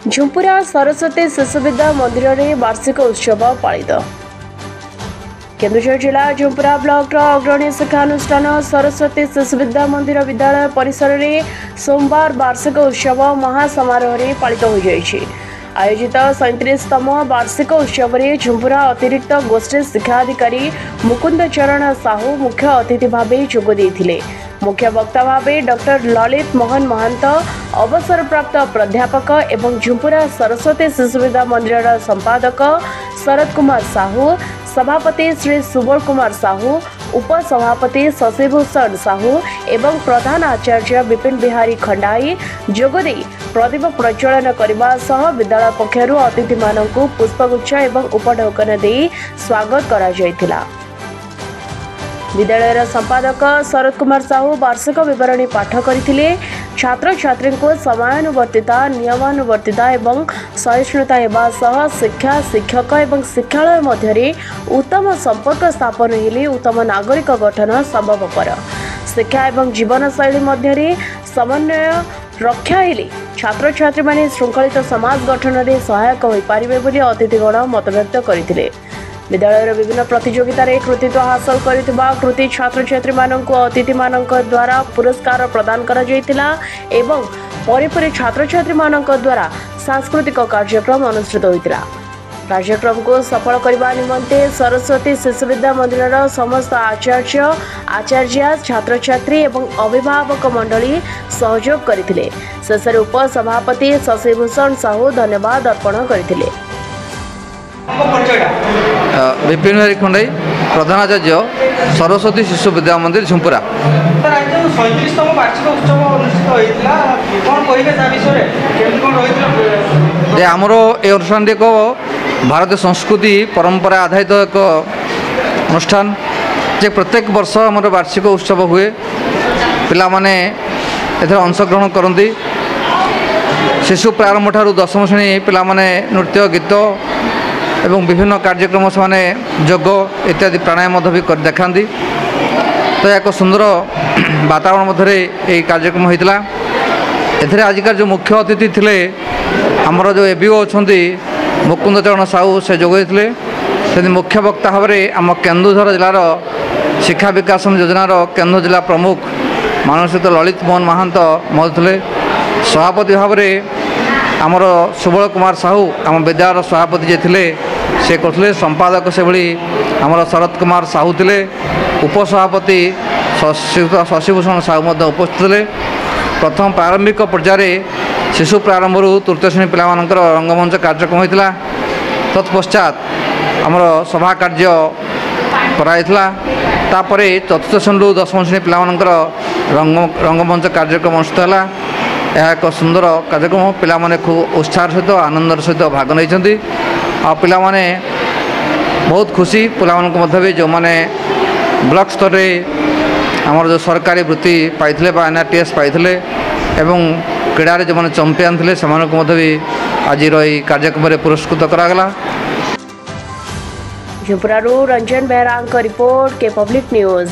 झुंपुरा सरस्वती शिशु विद्या मंदिर में वार्षिक उत्सव पालित। केन्दुझर जिला झुंपुरा ब्लॉक अग्रणी शिक्षानुष्ठान सरस्वती शिशु विद्या मंदिर विद्यालय परिसर में सोमवार वार्षिक उत्सव महासमारोह पालित हो जाइए। आयोजित 37तम वार्षिक उत्सव में झुंपुरा अतिरिक्त गोष्ठी शिक्षाधिकारी मुकुंद चरण साहू मुख्य अतिथि भाव जोगदे। मुख्य वक्ता भाव डॉक्टर ललित मोहन महंत, अवसरप्राप्त प्राध्यापक एवं झुंपुरा सरस्वती शिशु विद्या मंदिर संपादक शरद कुमार साहू, सभापति श्री सुबोध कुमार साहू, उपसभापति शशिभूषण साहू एवं प्रधान आचार्य विपिन बिहारी खंडाई जोगदे प्रदीप प्रज्वलन करने सह विद्यालय पक्षर अतिथि मानक पुष्पगुच्छ एवं उपढौकन दे स्वागत करा जायतिला। विद्यालय संपादक शरद कुमार साहू वार्षिक विवरणी पाठ करथिले। छात्र छात्री को समयानुवर्तिता, नियमानुवर्तिता एवं सहिष्णुता हेबा सह शिक्षा, शिक्षक एवं शिक्षालय मध्य उत्तम संपर्क स्थापन हेले उत्तम नागरिक गठन संभवपर। शिक्षा एवं जीवन शैली मध्य समन्वय रक्षा हेले छात्र छात्री माने श्रृंखलित समाज गठन में सहायक हो पारिबे बोली अतिथिगण मतव्यक्त करथिले। विद्यालय विभिन्न प्रतियोगिता कृतित्व हासिल करथिबा कृति छात्र छात्री मानक अतिथि मानक द्वारा पुरस्कार प्रदान करा जायतिला एवं परिपरि छात्र छात्री मानक द्वारा सांस्कृतिक कार्यक्रम अनुष्ठित होइतिला। कार्यक्रम को सफल करने निमंते सरस्वती शिशु विद्या मंदिर समस्त आचार्य आचार्य छात्र छात्री एवं अभिभावक मंडली सहयोग करथिले। शेष उपसभापति शशिभूषण साहू धन्यवाद अर्पण करथिले। विपिन बिहारी खंडाई, प्रधान आचार्य सरस्वती शिशु विद्या मंदिर झुंपुरा। आमर ए अनुष्ठान एक भारतीय संस्कृति परंपरा आधारित एक अनुष्ठान जे प्रत्येक वर्ष आम वार्षिक उत्सव हुए। पिला माने अंशग्रहण करती। शिशु प्रारंभ ठारू 10म श्रेणी पिला माने नृत्य गीत एवं विभिन्न कार्यक्रम से योग इत्यादि प्राणायाम भी कर देखाती। तो एक सुंदर वातावरण मध्य कार्यक्रम होता। एथिरे आजिकार जो मुख्य अतिथि थे आमर जो एबीओ अच्छा मुकुंद चरण साहू से जोगदे। से मुख्य वक्ता भाव में आम केन्दुझर जिलार शिक्षा विकास योजनार केन्दुझर जिला प्रमुख मानसिक ललित मोहन महंत महोदय। सभापति भाव में आमर सुबोध कुमार साहू आम विद्यालय सभापति जे थे से करते। संपादक से भली आमर शरद कुमार साहू थे। उपसभापति शशिभूषण साहू उपस्थित थे। प्रथम प्रारंभिक पर्यायर शिशु प्रारंभ तृतीय श्रेणी पिला रंगमंच कार्यक्रम होता। तत्पश्चात आमर सभा कार्य कराइला। तापर चतुर्थ श्रेणी 10म श्रेणी पिला रंगमंच कार्यक्रम अनुष्ठित है। यह एक सुंदर कार्यक्रम। पिला माने खूब उत्साह सहित आनंदर सहित भाग नहीं। आ पिला माने बहुत खुशी। पिला भी जो मैंने ब्लॉक स्तर आमर जो सरकारी वृत्ति पाइथिले बा NRTS पाइथिले एवं क्रीड़ा जो मैंने चैंपियन थे से भी आज कार्यक्रम में पुरस्कृत करागला। झुंपुरा रंजन बेहरा रिपोर्ट के पब्लिक न्यूज।